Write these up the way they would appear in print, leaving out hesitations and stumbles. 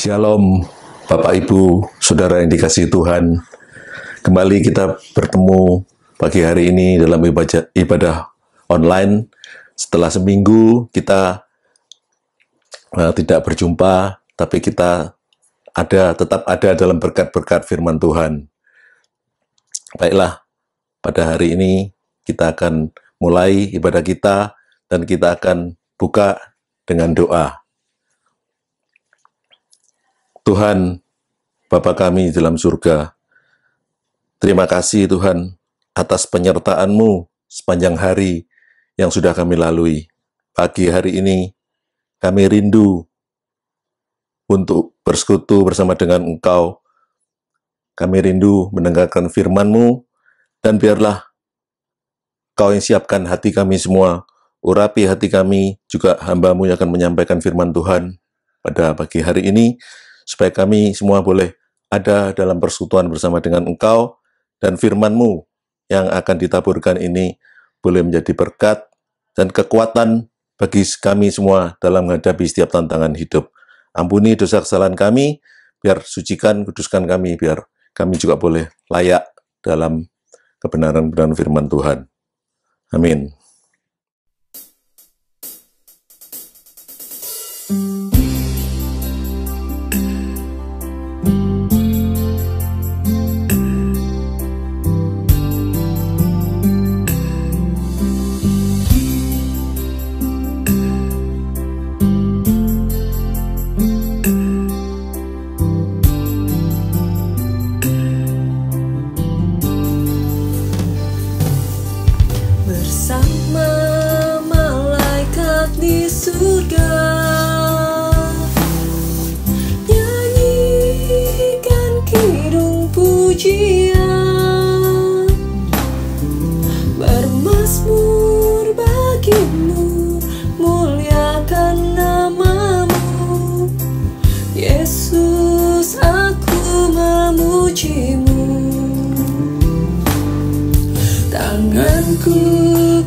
Shalom, Bapak Ibu, Saudara yang dikasihi Tuhan. Kembali kita bertemu pagi hari ini dalam ibadah online. Setelah seminggu kita tidak berjumpa, tapi kita tetap ada dalam berkat-berkat firman Tuhan. Baiklah, pada hari ini kita akan mulai ibadah kita dan kita akan buka dengan doa. Tuhan, Bapa kami dalam surga, terima kasih Tuhan atas penyertaan-Mu sepanjang hari yang sudah kami lalui. Pagi hari ini kami rindu untuk bersekutu bersama dengan Engkau. Kami rindu mendengarkan firman-Mu, dan biarlah Kau yang siapkan hati kami semua, urapi hati kami, juga hamba-Mu yang akan menyampaikan firman Tuhan pada pagi hari ini, supaya kami semua boleh ada dalam persekutuan bersama dengan Engkau, dan firman-Mu yang akan ditaburkan ini boleh menjadi berkat dan kekuatan bagi kami semua dalam menghadapi setiap tantangan hidup. Ampuni dosa kesalahan kami, biar sucikan, kuduskan kami, biar kami juga boleh layak dalam kebenaran-kebenaran firman Tuhan. Amin.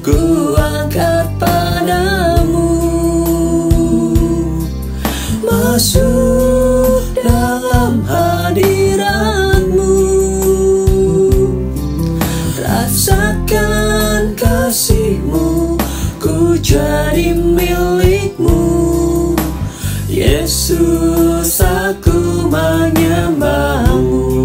Ku angkat padamu, masuk dalam hadirat-Mu, rasakan kasih-Mu, ku jadi milik-Mu. Yesus, aku menyembah-Mu.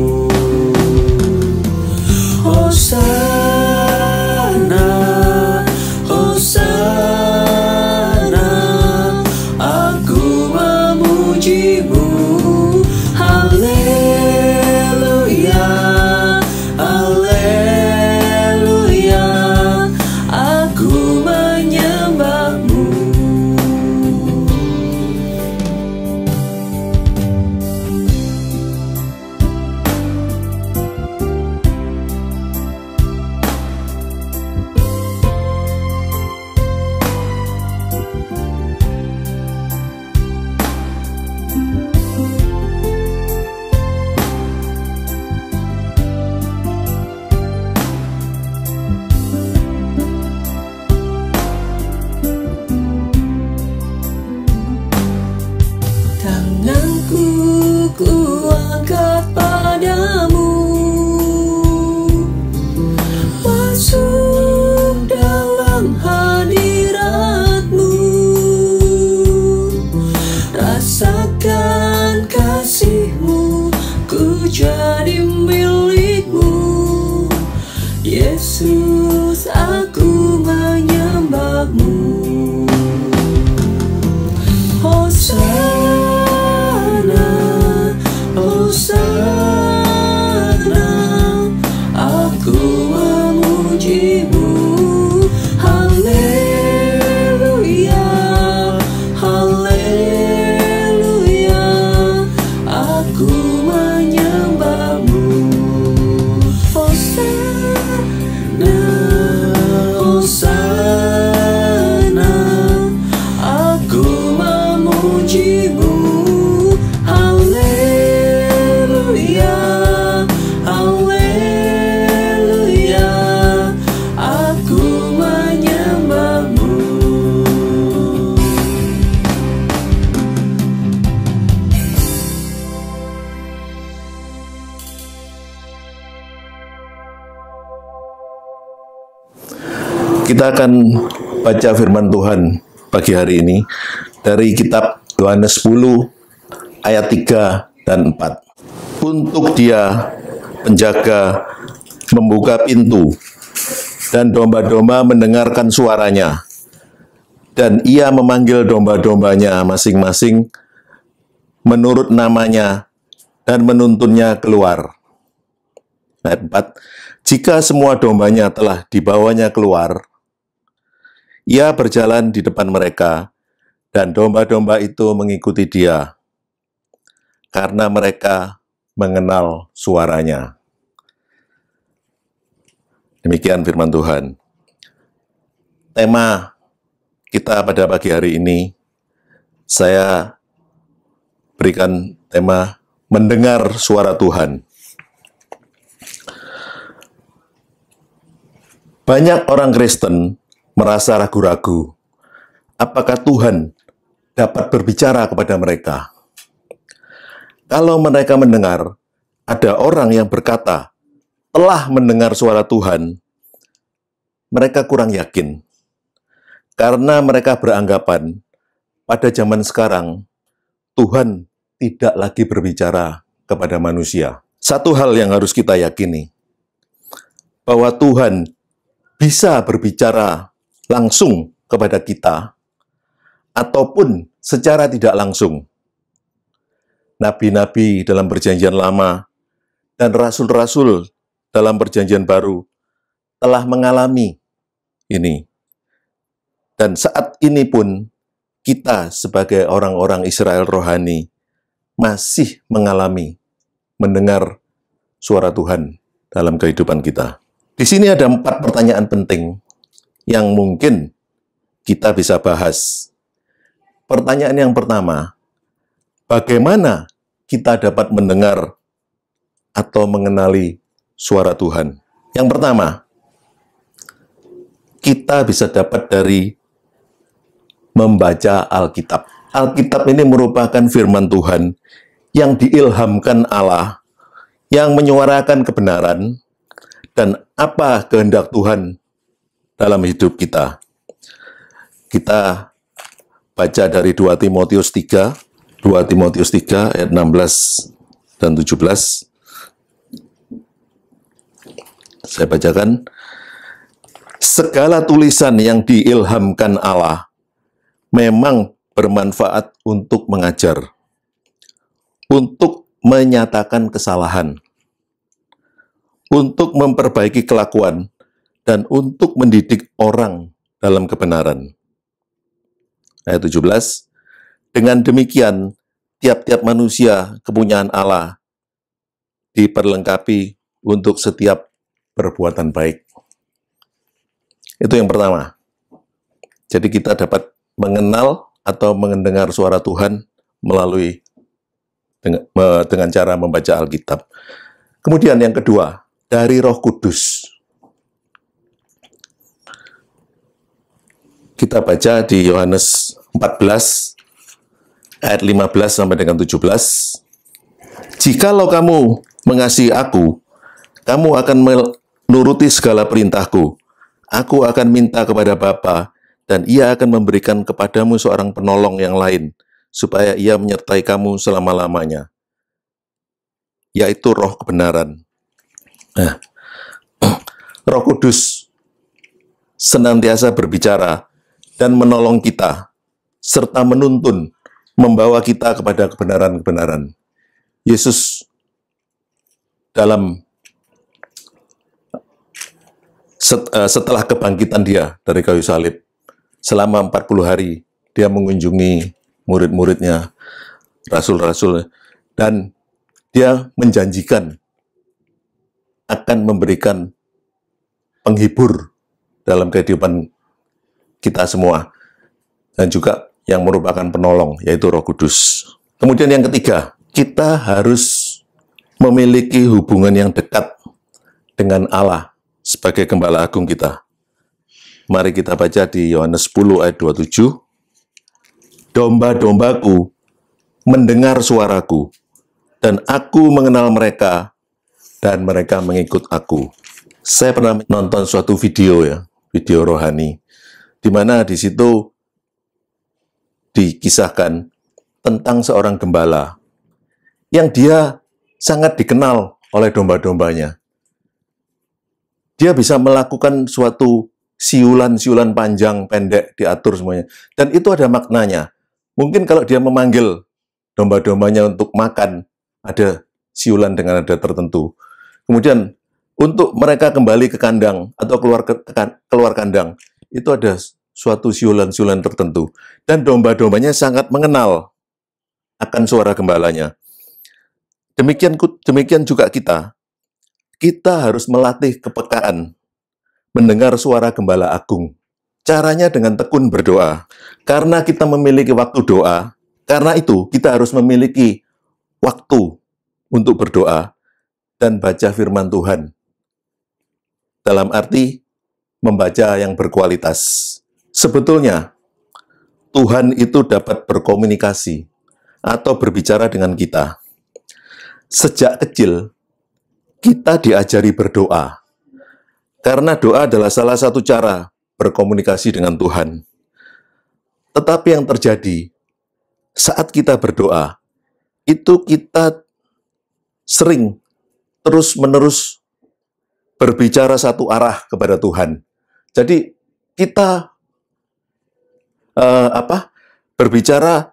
Yesus, aku menyembah-Mu. Hosana, Hosana, aku memuji-Mu. Haleluya, haleluya, aku menyembah-Mu. Kita akan baca firman Tuhan pagi hari ini dari kitab Yohanes 10 ayat 3 dan 4. Untuk Dia penjaga membuka pintu, dan domba-domba mendengarkan suaranya, dan Ia memanggil domba-dombanya masing-masing menurut namanya dan menuntunnya keluar. Ayat 4. Jika semua dombanya telah dibawanya keluar, Ia berjalan di depan mereka, dan domba-domba itu mengikuti Dia, karena mereka mengenal suaranya. Demikian firman Tuhan. Tema kita pada pagi hari ini, saya berikan tema mendengar suara Tuhan. Banyak orang Kristen merasa ragu-ragu apakah Tuhan dapat berbicara kepada mereka. Kalau mereka mendengar ada orang yang berkata telah mendengar suara Tuhan, mereka kurang yakin. Karena mereka beranggapan pada zaman sekarang Tuhan tidak lagi berbicara kepada manusia. Satu hal yang harus kita yakini, bahwa Tuhan bisa berbicara langsung kepada kita, ataupun secara tidak langsung. Nabi-nabi dalam Perjanjian Lama dan rasul-rasul dalam Perjanjian Baru telah mengalami ini. Dan saat ini pun kita sebagai orang-orang Israel rohani masih mendengar suara Tuhan dalam kehidupan kita. Di sini ada 4 pertanyaan penting yang mungkin kita bisa bahas. Pertanyaan yang pertama, bagaimana kita dapat mendengar atau mengenali suara Tuhan? Yang pertama, kita bisa dapat dari membaca Alkitab. Alkitab ini merupakan firman Tuhan yang diilhamkan Allah, yang menyuarakan kebenaran, dan apa kehendak Tuhan dalam hidup kita. Kita baca dari 2 Timotius 3 ayat 16 dan 17. Saya bacakan. Segala tulisan yang diilhamkan Allah memang bermanfaat untuk mengajar, untuk menyatakan kesalahan, untuk memperbaiki kelakuan, dan untuk mendidik orang dalam kebenaran. Ayat 17, dengan demikian, tiap-tiap manusia kepunyaan Allah diperlengkapi untuk setiap perbuatan baik. Itu yang pertama. Jadi kita dapat mengenal atau mendengar suara Tuhan melalui dengan cara membaca Alkitab. Kemudian yang kedua, dari Roh Kudus. Kita baca di Yohanes 14 ayat 15 sampai dengan 17. Jikalau kamu mengasihi aku, kamu akan menuruti segala perintahku. Aku akan minta kepada Bapa, dan Ia akan memberikan kepadamu seorang penolong yang lain, supaya Ia menyertai kamu selama-lamanya, yaitu Roh kebenaran. Nah, Roh Kudus senantiasa berbicara dan menolong kita, serta menuntun, membawa kita kepada kebenaran-kebenaran. Yesus setelah kebangkitan Dia dari kayu salib, selama 40 hari, Dia mengunjungi murid-muridnya, rasul-rasul, dan Dia menjanjikan akan memberikan penghibur dalam kehidupan kita semua, dan juga yang merupakan penolong, yaitu Roh Kudus. Kemudian yang ketiga, kita harus memiliki hubungan yang dekat dengan Allah sebagai Gembala Agung kita. Mari kita baca di Yohanes 10 ayat 27. Domba-dombaku mendengar suaraku, dan aku mengenal mereka, dan mereka mengikut aku. Saya pernah nonton suatu video ya, video rohani, di mana di situ dikisahkan tentang seorang gembala yang dia sangat dikenal oleh domba-dombanya. Dia bisa melakukan suatu siulan-siulan panjang, pendek, diatur semuanya. Dan itu ada maknanya. Mungkin kalau dia memanggil domba-dombanya untuk makan, ada siulan dengan nada tertentu. Kemudian untuk mereka kembali ke kandang atau keluar kandang, itu ada suatu siulan-siulan tertentu. Dan domba-dombanya sangat mengenal akan suara gembalanya. Demikian juga kita harus melatih kepekaan mendengar suara gembala agung. Caranya dengan tekun berdoa. Karena kita memiliki waktu doa, karena itu kita harus memiliki waktu untuk berdoa dan baca firman Tuhan. Dalam arti membaca yang berkualitas. Sebetulnya Tuhan itu dapat berkomunikasi atau berbicara dengan kita. Sejak kecil kita diajari berdoa. Karena doa adalah salah satu cara berkomunikasi dengan Tuhan. Tetapi yang terjadi saat kita berdoa, itu kita sering terus-menerus berbicara satu arah kepada Tuhan. Jadi kita berbicara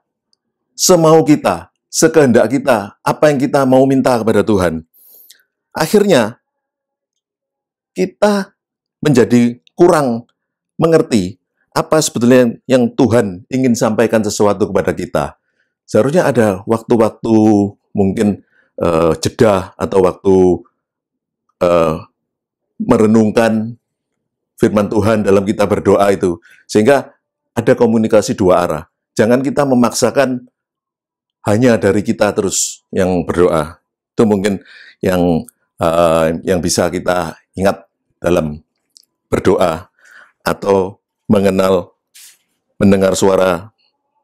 semau kita, sekehendak kita, apa yang kita mau minta kepada Tuhan. Akhirnya kita menjadi kurang mengerti apa sebetulnya yang Tuhan ingin sampaikan sesuatu kepada kita. Seharusnya ada waktu-waktu mungkin jeda atau waktu merenungkan firman Tuhan dalam kita berdoa itu. Sehingga ada komunikasi dua arah. Jangan kita memaksakan hanya dari kita terus yang berdoa. Itu mungkin yang bisa kita ingat dalam berdoa atau mendengar suara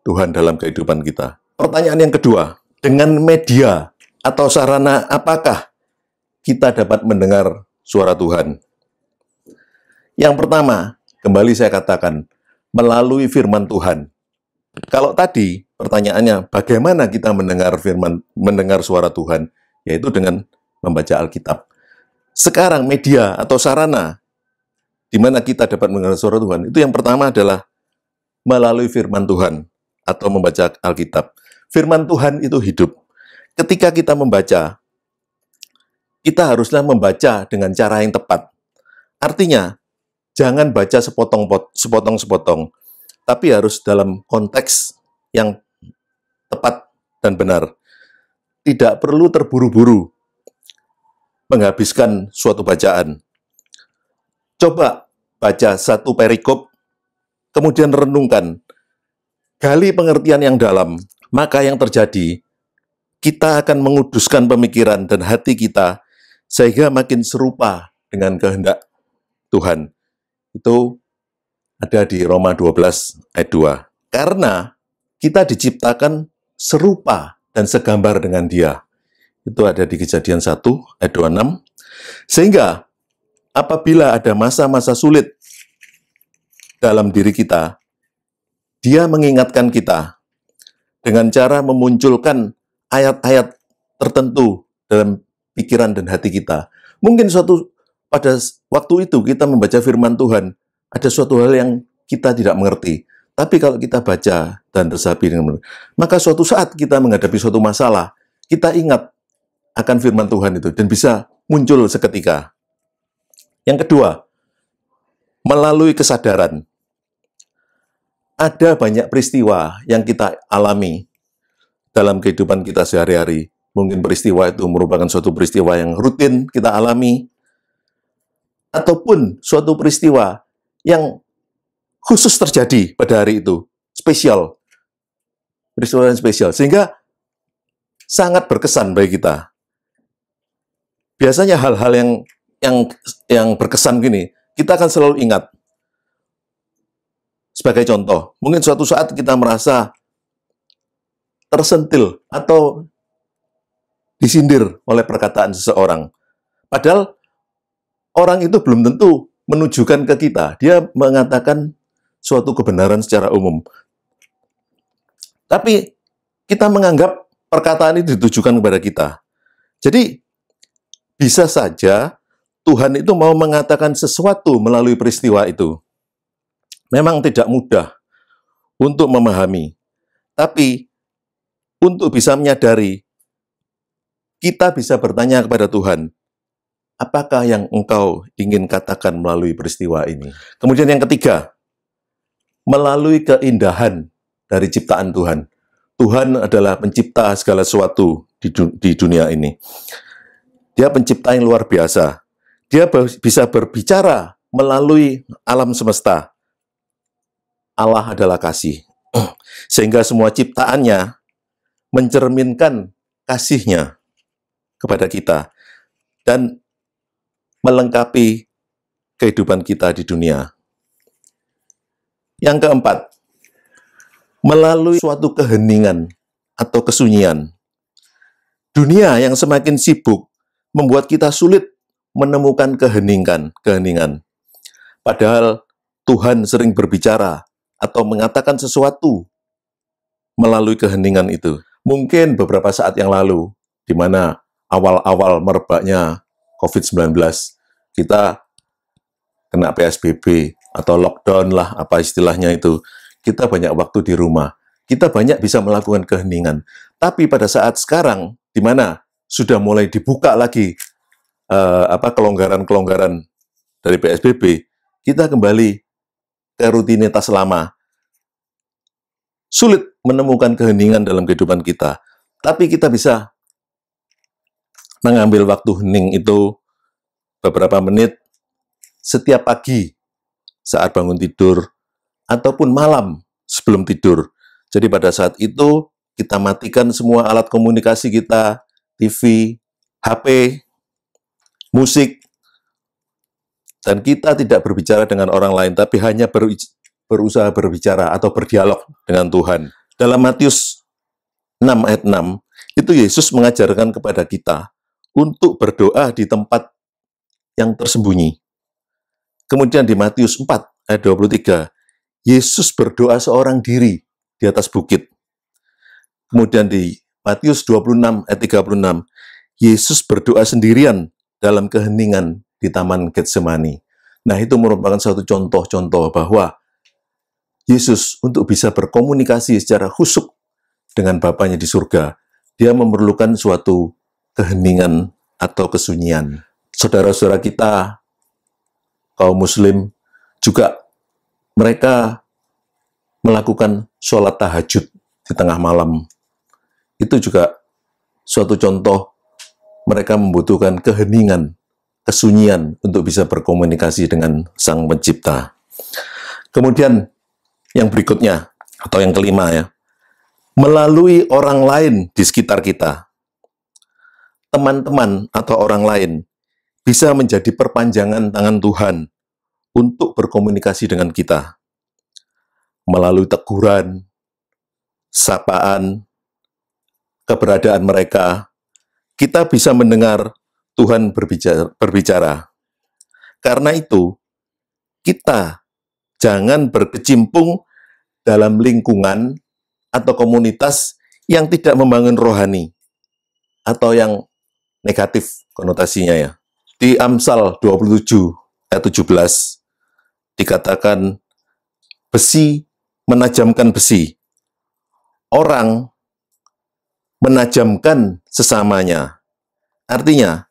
Tuhan dalam kehidupan kita. Pertanyaan yang kedua, dengan media atau sarana apakah kita dapat mendengar suara Tuhan? Yang pertama, kembali saya katakan, melalui firman Tuhan. Kalau tadi pertanyaannya, bagaimana kita mendengar suara Tuhan? Yaitu dengan membaca Alkitab. Sekarang media atau sarana di mana kita dapat mendengar suara Tuhan, itu yang pertama adalah melalui firman Tuhan atau membaca Alkitab. Firman Tuhan itu hidup. Ketika kita membaca, kita haruslah membaca dengan cara yang tepat. Artinya, jangan baca sepotong-sepotong, tapi harus dalam konteks yang tepat dan benar. Tidak perlu terburu-buru menghabiskan suatu bacaan. Coba baca satu perikop, kemudian renungkan, gali pengertian yang dalam, maka yang terjadi, kita akan menguduskan pemikiran dan hati kita, sehingga makin serupa dengan kehendak Tuhan. Itu ada di Roma 12 ayat 2. Karena kita diciptakan serupa dan segambar dengan Dia. Itu ada di Kejadian 1 ayat 26. Sehingga apabila ada masa-masa sulit dalam diri kita, Dia mengingatkan kita dengan cara memunculkan ayat-ayat tertentu dalam pikiran dan hati kita. Mungkin pada waktu itu kita membaca firman Tuhan, ada suatu hal yang kita tidak mengerti. Tapi kalau kita baca dan resapi dengan benar, maka suatu saat kita menghadapi suatu masalah, kita ingat akan firman Tuhan itu dan bisa muncul seketika. Yang kedua, melalui kesadaran. Ada banyak peristiwa yang kita alami dalam kehidupan kita sehari-hari. Mungkin peristiwa itu merupakan suatu peristiwa yang rutin kita alami, ataupun suatu peristiwa yang khusus terjadi pada hari itu, spesial. Peristiwa yang spesial, sehingga sangat berkesan bagi kita. Biasanya hal-hal yang berkesan gini, kita akan selalu ingat. Sebagai contoh, mungkin suatu saat kita merasa tersentil atau disindir oleh perkataan seseorang. Padahal orang itu belum tentu menunjukkan ke kita. Dia mengatakan suatu kebenaran secara umum. Tapi kita menganggap perkataan itu ditujukan kepada kita. Jadi, bisa saja Tuhan itu mau mengatakan sesuatu melalui peristiwa itu. Memang tidak mudah untuk memahami. Tapi, untuk bisa menyadari, kita bisa bertanya kepada Tuhan, apakah yang Engkau ingin katakan melalui peristiwa ini? Kemudian yang ketiga, melalui keindahan dari ciptaan Tuhan. Tuhan adalah pencipta segala sesuatu di dunia ini. Dia pencipta yang luar biasa. Dia bisa berbicara melalui alam semesta. Allah adalah kasih. Sehingga semua ciptaannya mencerminkan kasih-Nya kepada kita dan melengkapi kehidupan kita di dunia. Yang keempat, melalui suatu keheningan atau kesunyian. Dunia yang semakin sibuk membuat kita sulit menemukan keheningan. Padahal Tuhan sering berbicara atau mengatakan sesuatu melalui keheningan itu. Mungkin beberapa saat yang lalu, di mana awal-awal merebaknya COVID-19, kita kena PSBB atau lockdown lah, apa istilahnya itu. Kita banyak waktu di rumah. Kita banyak bisa melakukan keheningan. Tapi pada saat sekarang, di mana sudah mulai dibuka lagi kelonggaran-kelonggaran dari PSBB, kita kembali ke rutinitas lama. Sulit menemukan keheningan dalam kehidupan kita. Tapi kita bisa mengambil waktu hening itu beberapa menit setiap pagi saat bangun tidur ataupun malam sebelum tidur. Jadi pada saat itu kita matikan semua alat komunikasi kita, TV, HP, musik, dan kita tidak berbicara dengan orang lain, tapi hanya berusaha berbicara atau berdialog dengan Tuhan. Dalam Matius 6 ayat 6, itu Yesus mengajarkan kepada kita untuk berdoa di tempat yang tersembunyi. Kemudian di Matius 4 ayat 23, Yesus berdoa seorang diri di atas bukit. Kemudian di Matius 26 ayat 36, Yesus berdoa sendirian dalam keheningan di Taman Getsemani. Nah, itu merupakan satu contoh-contoh bahwa Yesus untuk bisa berkomunikasi secara khusyuk dengan Bapanya di surga, dia memerlukan suatu keheningan atau kesunyian. Saudara-saudara kita, kaum muslim, juga mereka melakukan sholat tahajud di tengah malam. Itu juga suatu contoh mereka membutuhkan keheningan, kesunyian untuk bisa berkomunikasi dengan Sang Pencipta. Kemudian yang berikutnya, atau yang kelima ya, melalui orang lain di sekitar kita. Teman-teman atau orang lain bisa menjadi perpanjangan tangan Tuhan untuk berkomunikasi dengan kita. Melalui teguran, sapaan, keberadaan mereka, kita bisa mendengar Tuhan berbicara. Karena itu, kita jangan berkecimpung dalam lingkungan atau komunitas yang tidak membangun rohani atau yang negatif konotasinya ya. Di Amsal 27 ayat 17 dikatakan besi menajamkan besi. Orang menajamkan sesamanya. Artinya,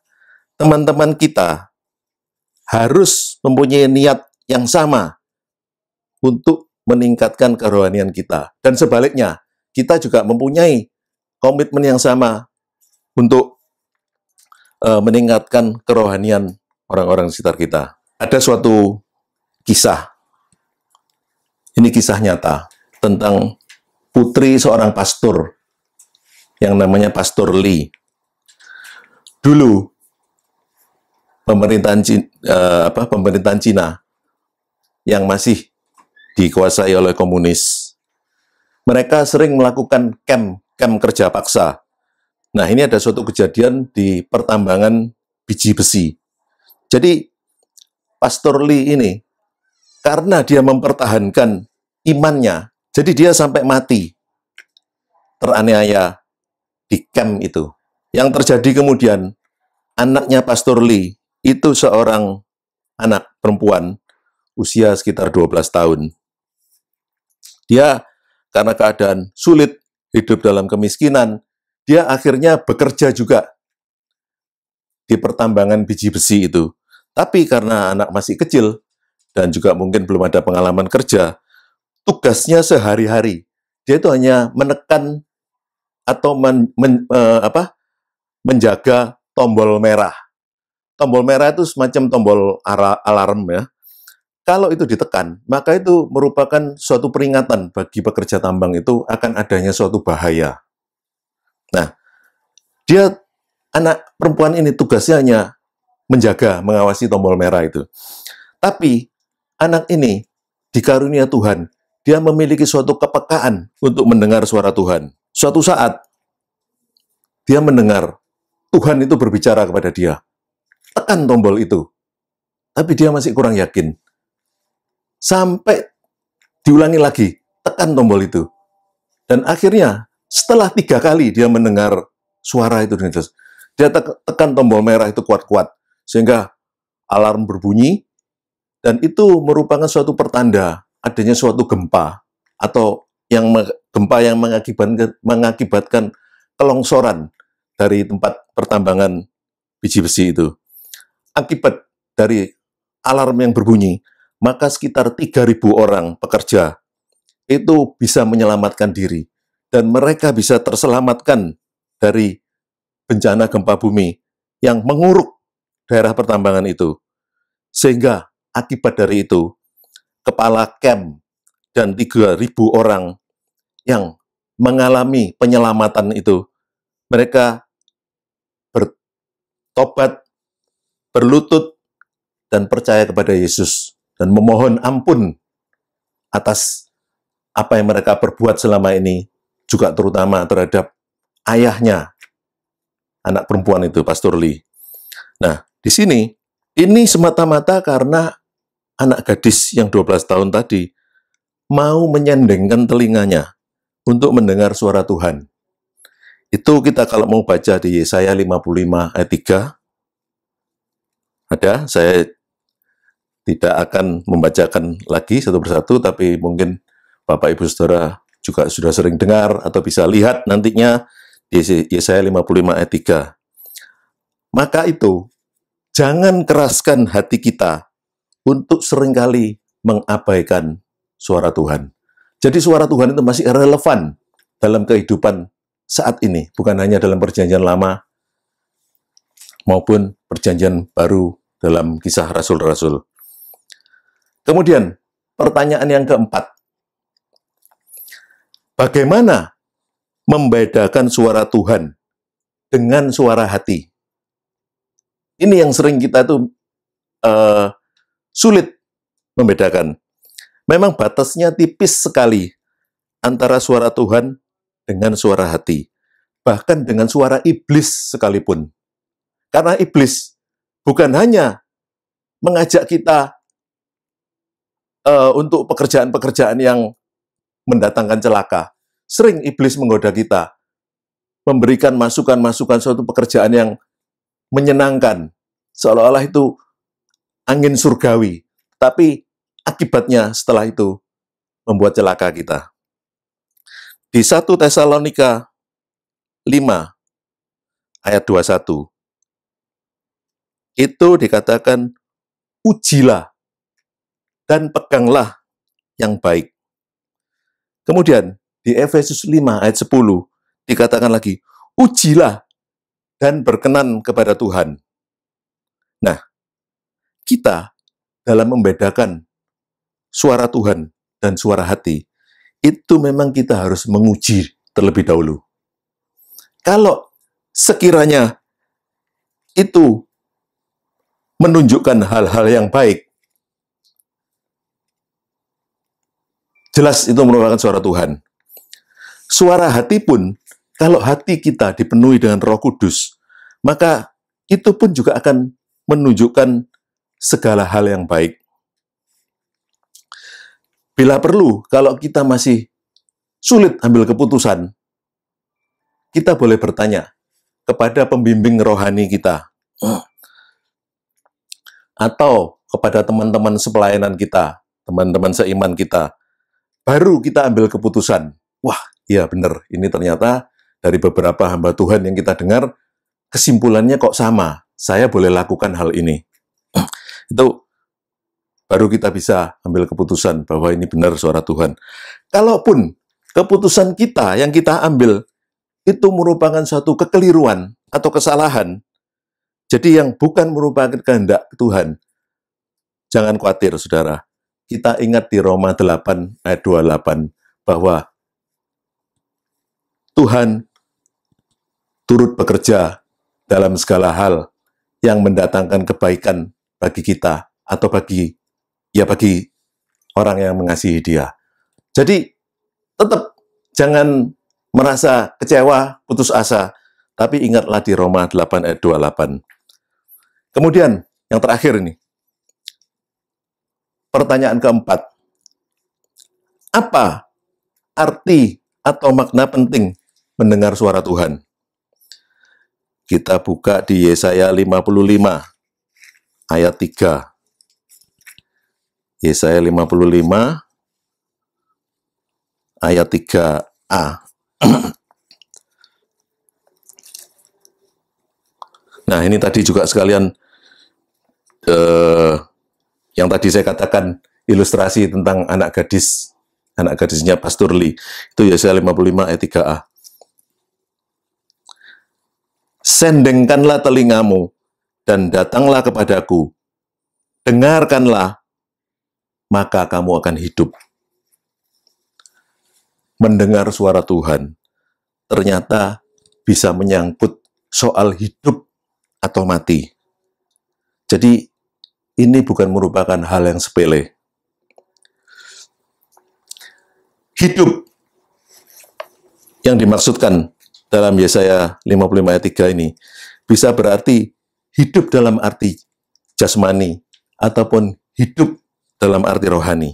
teman-teman kita harus mempunyai niat yang sama untuk meningkatkan kerohanian kita. Dan sebaliknya, kita juga mempunyai komitmen yang sama untuk meningkatkan kerohanian orang-orang di sekitar kita. Ada suatu kisah, ini kisah nyata, tentang putri seorang pastor yang namanya Pastor Lee. Dulu pemerintahan Cina yang masih dikuasai oleh komunis, mereka sering melakukan camp kerja paksa. Nah, ini ada suatu kejadian di pertambangan biji besi. Jadi, Pastor Lee ini, karena dia mempertahankan imannya, jadi dia sampai mati teraniaya di camp itu. Yang terjadi kemudian, anaknya Pastor Lee itu seorang anak perempuan usia sekitar 12 tahun. Dia karena keadaan sulit, hidup dalam kemiskinan, dia akhirnya bekerja juga di pertambangan biji besi itu. Tapi karena anak masih kecil dan juga mungkin belum ada pengalaman kerja, tugasnya sehari-hari dia itu hanya menekan atau menjaga tombol merah. Tombol merah itu semacam tombol alarm ya. Kalau itu ditekan, maka itu merupakan suatu peringatan bagi pekerja tambang itu akan adanya suatu bahaya. Nah, anak perempuan ini tugasnya hanya menjaga, mengawasi tombol merah itu. Tapi, anak ini dikarunia Tuhan, dia memiliki suatu kepekaan untuk mendengar suara Tuhan. Suatu saat, dia mendengar Tuhan itu berbicara kepada dia. Tekan tombol itu. Tapi dia masih kurang yakin. Sampai diulangi lagi, tekan tombol itu. Dan akhirnya, setelah 3 kali dia mendengar suara itu, dia tekan tombol merah itu kuat-kuat, sehingga alarm berbunyi, dan itu merupakan suatu pertanda adanya suatu gempa, atau gempa yang mengakibatkan kelongsoran dari tempat pertambangan biji besi itu. Akibat dari alarm yang berbunyi, maka sekitar 3.000 orang pekerja itu bisa menyelamatkan diri. Dan mereka bisa terselamatkan dari bencana gempa bumi yang menguruk daerah pertambangan itu. Sehingga akibat dari itu, kepala camp dan 3.000 orang yang mengalami penyelamatan itu, mereka bertobat, berlutut, dan percaya kepada Yesus. Dan memohon ampun atas apa yang mereka perbuat selama ini, juga terutama terhadap ayahnya, anak perempuan itu, Pastor Lee. Nah, di sini, ini semata-mata karena anak gadis yang 12 tahun tadi mau menyendengkan telinganya untuk mendengar suara Tuhan. Itu kita kalau mau baca di Yesaya 55 ayat 3, ada, saya tidak akan membacakan lagi satu persatu, tapi mungkin Bapak Ibu Saudara juga sudah sering dengar atau bisa lihat nantinya di Yesaya 55 ayat 3. Maka itu, jangan keraskan hati kita untuk seringkali mengabaikan suara Tuhan. Jadi suara Tuhan itu masih relevan dalam kehidupan saat ini, bukan hanya dalam perjanjian lama maupun perjanjian baru dalam kisah Rasul-Rasul. Kemudian, pertanyaan yang keempat. Bagaimana membedakan suara Tuhan dengan suara hati? Ini yang sering kita tuh sulit membedakan. Memang batasnya tipis sekali antara suara Tuhan dengan suara hati. Bahkan dengan suara iblis sekalipun. Karena iblis bukan hanya mengajak kita untuk pekerjaan-pekerjaan yang mendatangkan celaka. Sering iblis menggoda kita, memberikan masukan-masukan suatu pekerjaan yang menyenangkan, seolah-olah itu angin surgawi. Tapi akibatnya setelah itu membuat celaka kita. Di 1 Tesalonika 5 ayat 21, itu dikatakan, ujilah dan peganglah yang baik. Kemudian, di Efesus 5 ayat 10, dikatakan lagi, ujilah dan berkenan kepada Tuhan. Nah, kita dalam membedakan suara Tuhan dan suara hati, itu memang kita harus menguji terlebih dahulu. Kalau sekiranya itu menunjukkan hal-hal yang baik, jelas itu merupakan suara Tuhan. Suara hati pun, kalau hati kita dipenuhi dengan Roh Kudus, maka itu pun juga akan menunjukkan segala hal yang baik. Bila perlu, kalau kita masih sulit ambil keputusan, kita boleh bertanya kepada pembimbing rohani kita, atau kepada teman-teman sepelayanan kita, teman-teman seiman kita. Baru kita ambil keputusan. Wah, iya benar, ini ternyata dari beberapa hamba Tuhan yang kita dengar, kesimpulannya kok sama. Saya boleh lakukan hal ini. Itu baru kita bisa ambil keputusan bahwa ini benar suara Tuhan. Kalaupun keputusan kita yang kita ambil itu merupakan suatu kekeliruan atau kesalahan, jadi yang bukan merupakan kehendak Tuhan, jangan khawatir, saudara. Kita ingat di Roma 8 ayat 28 bahwa Tuhan turut bekerja dalam segala hal yang mendatangkan kebaikan bagi kita atau bagi orang yang mengasihi Dia. Jadi tetap jangan merasa kecewa, putus asa, tapi ingatlah di Roma 8 ayat 28. Kemudian yang terakhir ini, pertanyaan keempat, apa arti atau makna penting mendengar suara Tuhan? Kita buka di Yesaya 55 ayat 3. Yesaya 55 ayat 3a. Nah, ini tadi juga sekalian yang tadi saya katakan ilustrasi tentang anak gadisnya Pastor Lee. Itu Yesaya 55 ayat 3a. Sendengkanlah telingamu dan datanglah kepadaku. Dengarkanlah, maka kamu akan hidup. Mendengar suara Tuhan ternyata bisa menyangkut soal hidup atau mati. Jadi ini bukan merupakan hal yang sepele. Hidup yang dimaksudkan dalam Yesaya 55 ayat 3 ini bisa berarti hidup dalam arti jasmani ataupun hidup dalam arti rohani.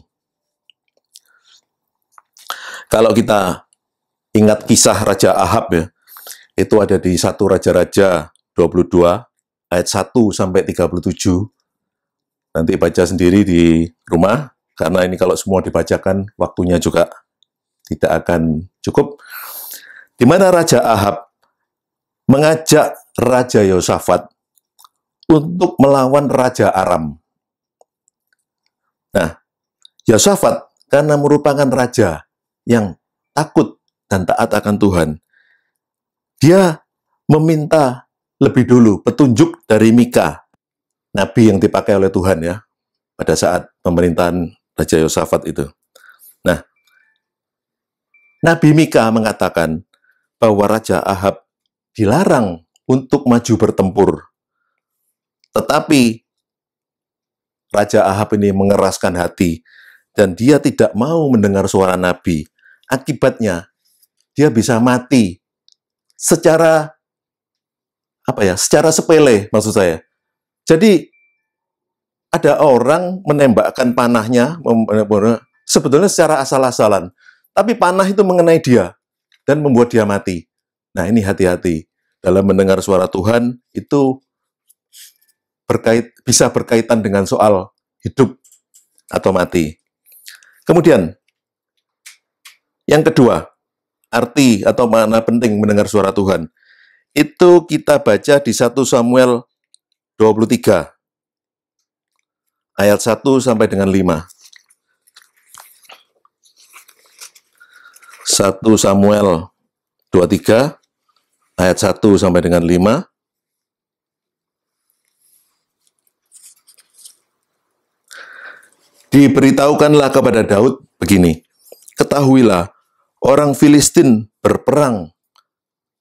Kalau kita ingat kisah Raja Ahab ya, itu ada di 1 Raja-Raja 22 ayat 1 sampai 37. Nanti baca sendiri di rumah, karena ini kalau semua dibacakan waktunya juga tidak akan cukup. Di mana Raja Ahab mengajak Raja Yosafat untuk melawan Raja Aram. Nah, Yosafat karena merupakan raja yang takut dan taat akan Tuhan, dia meminta lebih dulu petunjuk dari Mika, nabi yang dipakai oleh Tuhan ya, pada saat pemerintahan Raja Yosafat itu. Nah, Nabi Mika mengatakan bahwa Raja Ahab dilarang untuk maju bertempur. Tetapi Raja Ahab ini mengeraskan hati dan dia tidak mau mendengar suara Nabi. Akibatnya dia bisa mati secara secara sepele maksud saya. Jadi ada orang menembakkan panahnya sebetulnya secara asal-asalan, tapi panah itu mengenai dia dan membuat dia mati. Nah, ini hati-hati dalam mendengar suara Tuhan, itu bisa berkaitan dengan soal hidup atau mati. Kemudian yang kedua, arti atau makna penting mendengar suara Tuhan, itu kita baca di 1 Samuel 23 ayat 1 sampai dengan 5. 1 Samuel 23 ayat 1 sampai dengan 5. Diberitahukanlah kepada Daud begini, ketahuilah, orang Filistin berperang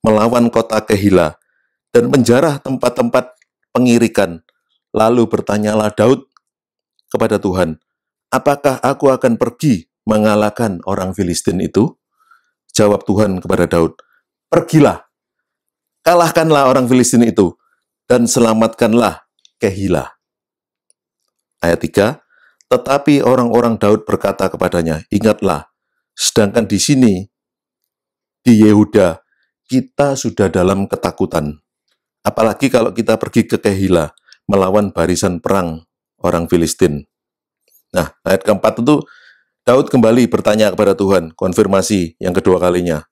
melawan kota Kehila dan menjarah tempat-tempat pengirikan. Lalu bertanyalah Daud kepada Tuhan, apakah aku akan pergi mengalahkan orang Filistin itu? Jawab Tuhan kepada Daud, pergilah, kalahkanlah orang Filistin itu, dan selamatkanlah Kehila. Ayat 3, tetapi orang-orang Daud berkata kepadanya, ingatlah, sedangkan di sini, di Yehuda, kita sudah dalam ketakutan. Apalagi kalau kita pergi ke Kehila, melawan barisan perang orang Filistin. Nah, ayat keempat itu, Daud kembali bertanya kepada Tuhan, konfirmasi yang kedua kalinya.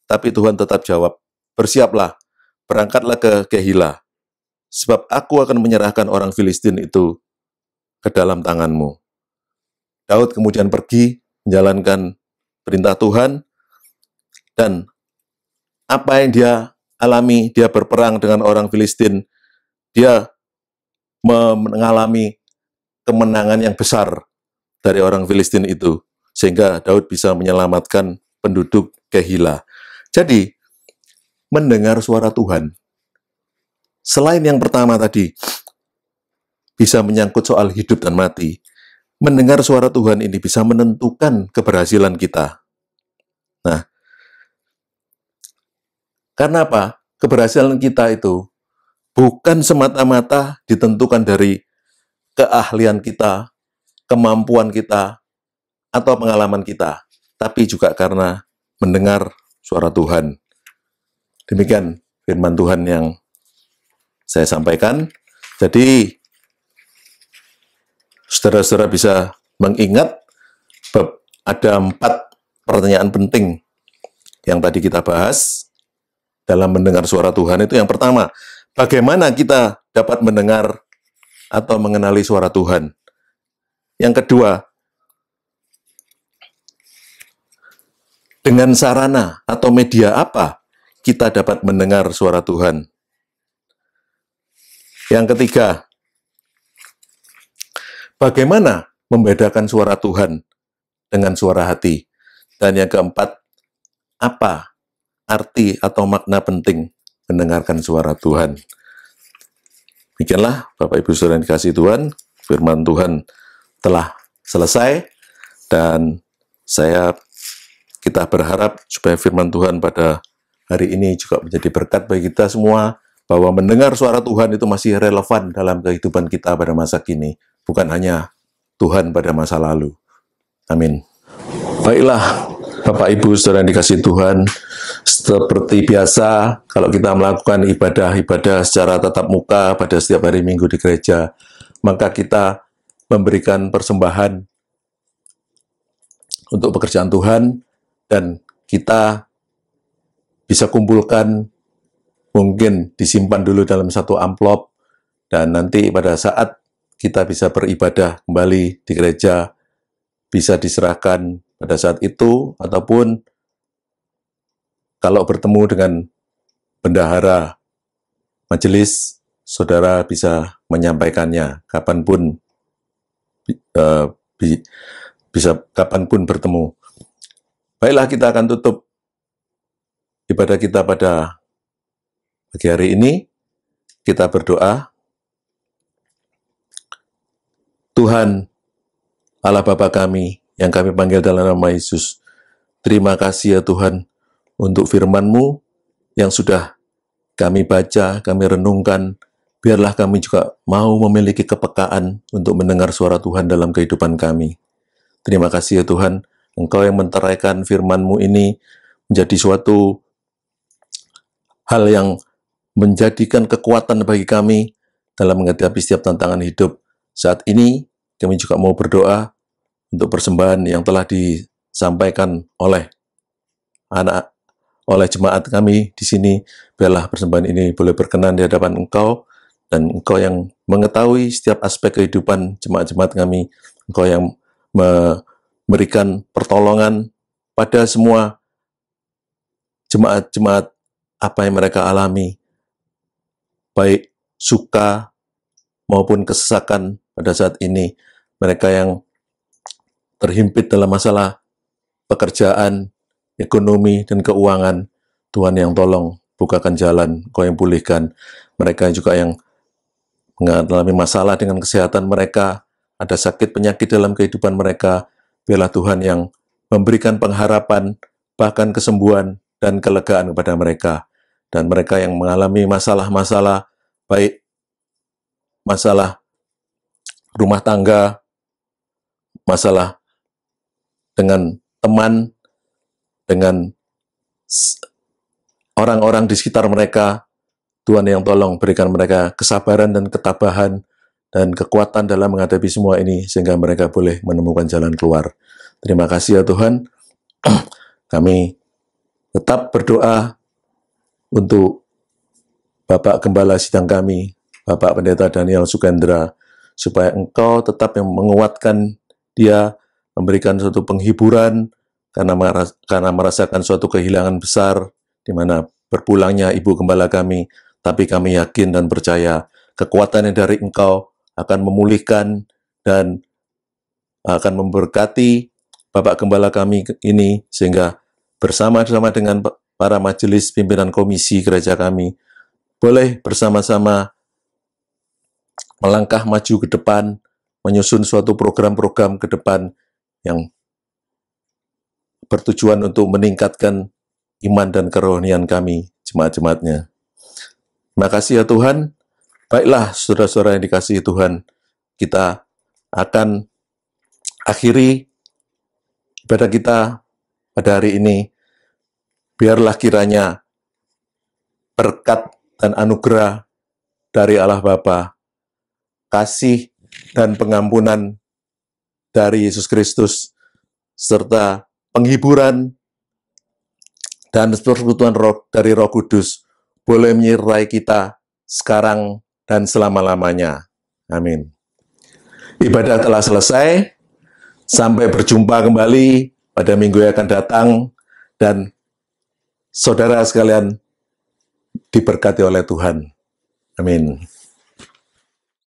Tapi Tuhan tetap jawab, bersiaplah, berangkatlah ke Kehila, sebab aku akan menyerahkan orang Filistin itu ke dalam tanganmu. Daud kemudian pergi menjalankan perintah Tuhan, dan apa yang dia alami, dia berperang dengan orang Filistin, dia mengalami kemenangan yang besar dari orang Filistin itu, sehingga Daud bisa menyelamatkan penduduk Kehila. Jadi, mendengar suara Tuhan, selain yang pertama tadi, bisa menyangkut soal hidup dan mati, mendengar suara Tuhan ini bisa menentukan keberhasilan kita. Nah, karena apa? Keberhasilan kita itu bukan semata-mata ditentukan dari keahlian kita, kemampuan kita, atau pengalaman kita, tapi juga karena mendengar suara Tuhan. Demikian firman Tuhan yang saya sampaikan. Jadi, saudara-saudara bisa mengingat ada 4 pertanyaan penting yang tadi kita bahas dalam mendengar suara Tuhan. Itu yang pertama, bagaimana kita dapat mendengar atau mengenali suara Tuhan? Yang kedua, dengan sarana atau media apa kita dapat mendengar suara Tuhan? Yang ketiga, bagaimana membedakan suara Tuhan dengan suara hati? Dan yang keempat, apa arti atau makna penting mendengarkan suara Tuhan? Demikianlah Bapak Ibu Saudara yang dikasihi Tuhan, firman Tuhan telah selesai, dan kita berharap supaya firman Tuhan pada hari ini juga menjadi berkat bagi kita semua, bahwa mendengar suara Tuhan itu masih relevan dalam kehidupan kita pada masa kini, bukan hanya Tuhan pada masa lalu. Amin. Baiklah, Bapak Ibu Saudara yang dikasihi Tuhan, seperti biasa, kalau kita melakukan ibadah-ibadah secara tatap muka pada setiap hari Minggu di gereja, maka kita memberikan persembahan untuk pekerjaan Tuhan, dan kita bisa kumpulkan, mungkin disimpan dulu dalam satu amplop, dan nanti pada saat kita bisa beribadah kembali di gereja, bisa diserahkan pada saat itu, ataupun kalau bertemu dengan bendahara majelis, saudara bisa menyampaikannya kapanpun, bisa kapanpun bertemu. Baiklah, kita akan tutup ibadah kita pada pagi hari ini. Kita berdoa. Tuhan, Allah Bapa kami, yang kami panggil dalam nama Yesus, terima kasih ya Tuhan, untuk firman-Mu yang sudah kami baca, kami renungkan. Biarlah kami juga mau memiliki kepekaan untuk mendengar suara Tuhan dalam kehidupan kami. Terima kasih ya Tuhan, Engkau yang menteraikan firman-Mu ini menjadi suatu hal yang menjadikan kekuatan bagi kami dalam menghadapi setiap tantangan hidup. Saat ini, kami juga mau berdoa untuk persembahan yang telah disampaikan oleh jemaat kami di sini. Biarlah persembahan ini boleh berkenan di hadapan Engkau, dan Engkau yang mengetahui setiap aspek kehidupan jemaat-jemaat kami. Engkau yang memberikan pertolongan pada semua jemaat-jemaat apa yang mereka alami, baik suka maupun kesesakan pada saat ini. Mereka yang terhimpit dalam masalah pekerjaan, ekonomi, dan keuangan, Tuhan yang tolong bukakan jalan, Kau yang pulihkan. Mereka juga yang mengalami masalah dengan kesehatan mereka, ada sakit penyakit dalam kehidupan mereka, biarlah Tuhan yang memberikan pengharapan, bahkan kesembuhan dan kelegaan kepada mereka. Dan mereka yang mengalami masalah-masalah, baik masalah rumah tangga, masalah dengan teman, dengan orang-orang di sekitar mereka. Tuhan yang tolong berikan mereka kesabaran dan ketabahan dan kekuatan dalam menghadapi semua ini, sehingga mereka boleh menemukan jalan keluar. Terima kasih ya Tuhan. Kami tetap berdoa untuk Bapak Gembala Sidang kami, Bapak Pendeta Daniel Sukendra, supaya Engkau tetap yang menguatkan dia, memberikan suatu penghiburan, karena merasakan suatu kehilangan besar, di mana berpulangnya Ibu Gembala kami. Tapi kami yakin dan percaya kekuatan yang dari Engkau akan memulihkan dan akan memberkati Bapak Gembala kami ini, sehingga bersama-sama dengan para majelis pimpinan komisi gereja kami, boleh bersama-sama melangkah maju ke depan, menyusun suatu program-program ke depan yang bertujuan untuk meningkatkan iman dan kerohanian kami, jemaat-jemaatnya. Terima kasih ya Tuhan. Baiklah, saudara-saudara yang dikasihi Tuhan, kita akan akhiri ibadah kita pada hari ini. Biarlah kiranya berkat dan anugerah dari Allah Bapa, kasih dan pengampunan dari Yesus Kristus, serta penghiburan dan persekutuan dari Roh Kudus boleh menyertai kita sekarang dan selama-lamanya. Amin. Ibadah telah selesai. Sampai berjumpa kembali pada minggu yang akan datang, dan saudara sekalian diberkati oleh Tuhan. Amin.